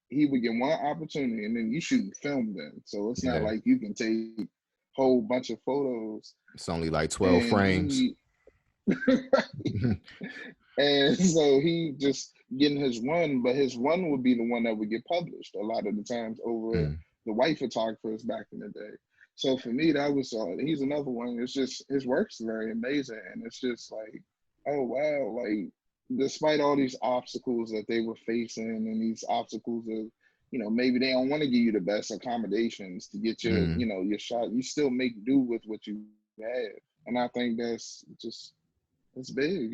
he would get one opportunity, and then you shoot film then. So it's not Yeah. like you can take whole bunch of photos. It's only like 12 And frames. and so he just getting his one, but his one would be the one that would get published a lot of the times over Mm, the white photographers back in the day. So for me, that was he's another one. It's just his work's very amazing, and it's just like, oh wow, like despite all these obstacles that they were facing, and these obstacles of, maybe they don't want to give you the best accommodations to get mm, your shot, you still make do with what you have. And I think that's just it's big.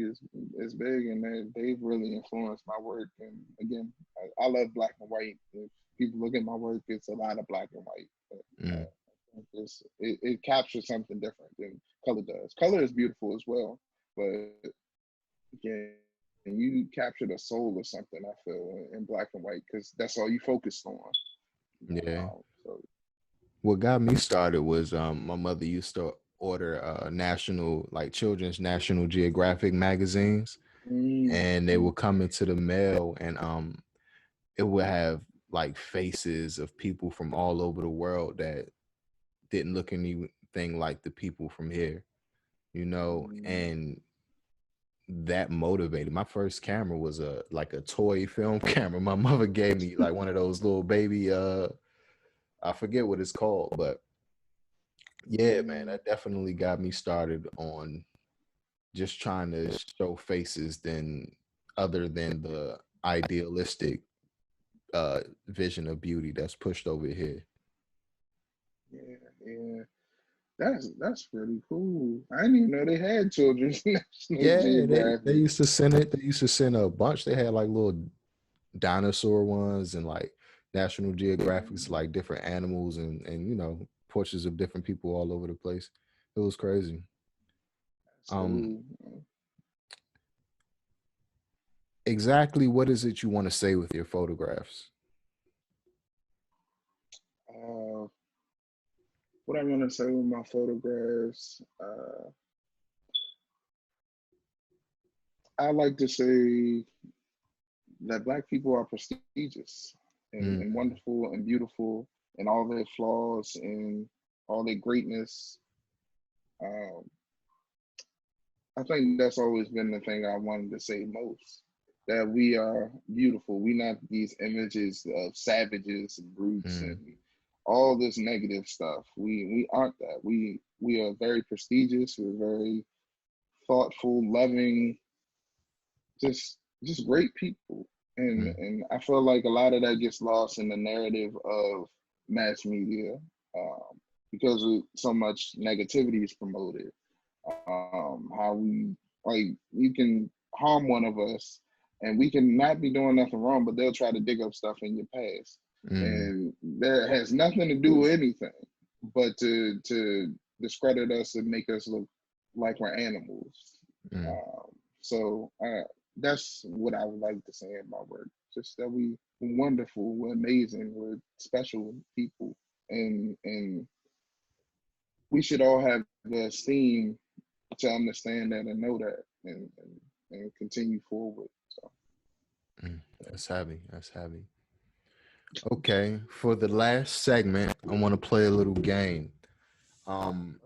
It's big, and they've really influenced my work. And again, I love black and white. If people look at my work, it's a lot of black and white. But, mm. it captures something different than color does. Color is beautiful as well, but again, you capture the soul of something. I feel in black and white, because that's all you focused on. Yeah. So What got me started was my mother used to order national, like children's National Geographic magazines, and they mm, would come into the mail, and it would have like faces of people from all over the world that didn't look anything like the people from here, mm, and that motivated. My first camera was a toy film camera. My mother gave me like one of those little baby I forget what it's called, but yeah, man, Mm, that definitely got me started on just trying to show faces than other than the idealistic vision of beauty that's pushed over here. yeah, yeah. That's pretty cool. I didn't even know they had children's National Yeah, they Geographic. used to send it. They used to send a bunch. They had like little dinosaur ones and like National Geographics, Mm, like different animals and portraits of different people all over the place. It was crazy. that's Um, cool. exactly what is it you want to say with your photographs? Uh, what I want to say with my photographs, I like to say that Black people are prestigious Mm, and wonderful and beautiful and all their flaws and all their greatness. Um, I think that's always been the thing I wanted to say most. That we are beautiful. We not these images of savages and brutes mm, and all this negative stuff. We aren't that. We are very prestigious. We're very thoughtful, loving, just great people. mm, And I feel like a lot of that gets lost in the narrative of mass media, because so much negativity is promoted. How we, like, you can harm one of us and we can not be doing nothing wrong, but they'll try to dig up stuff in your past. mm, And that has nothing to do with anything but to discredit us and make us look like we're animals. mm, So that's what I would like to say in my work. Just that we're wonderful, we're amazing, we're special people, and we should all have the esteem to understand that and know that, and continue forward. So mm. That's heavy. That's heavy. Okay, for the last segment, I want to play a little game. Um,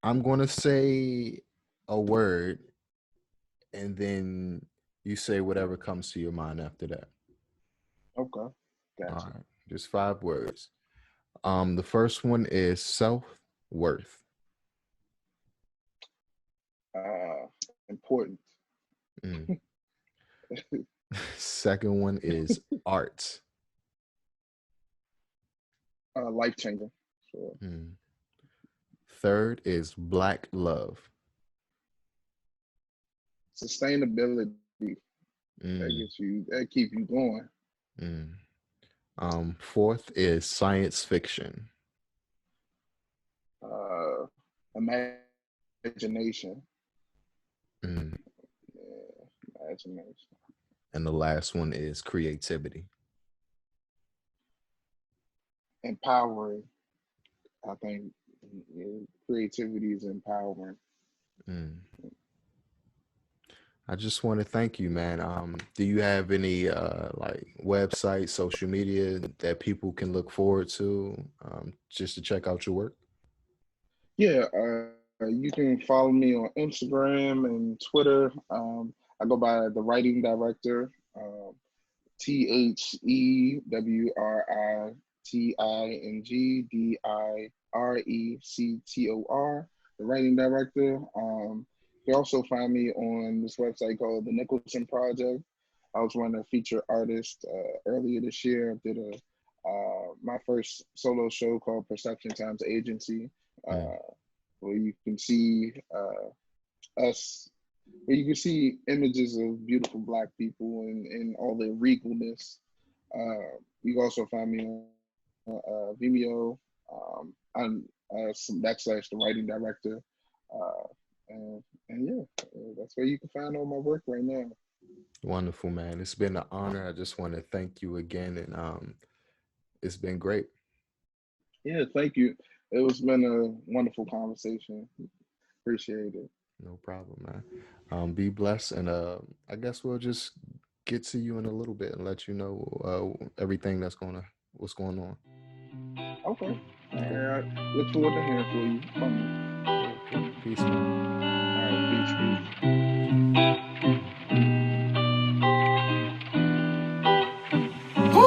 I'm gonna say a word, and then you say whatever comes to your mind after that. okay, All gotcha. right, just 5 words. The first one is self-worth. Important, Mm. Second one is art. life changing. Sure. Mm. Third is black love. Sustainability, Mm. that keep you going. Mm. Fourth is science fiction. Uh, imagination, Mm. yeah, imagination, And the last one is creativity. empowering. I think, yeah, creativity is empowering. Mm. I just want to thank you, man. Do you have any like websites, social media that people can look forward to just to check out your work? Yeah, you can follow me on Instagram and Twitter. I go by the writing director, TheWritingDirector, the writing director. You can also find me on this website called the Nicholson Project. I was one of the featured artists earlier this year. I did my first solo show called Perception Times Agency, Mm, uh, where you can see us, where you can see images of beautiful Black people and all their regalness. You can also find me on Vimeo. I'm backslash the writing director. Uh, and yeah, that's where you can find all my work right now. wonderful, man. It's been an honor. I just want to thank you again, and it's been great. Yeah, thank you. It was been a wonderful conversation. Appreciate it. No problem, man. Be blessed, and I guess we'll just get to you in a little bit and let you know everything what's going on. Okay. Okay. I look forward to hearing from you. Okay. Peace, man. All right, peace, peace.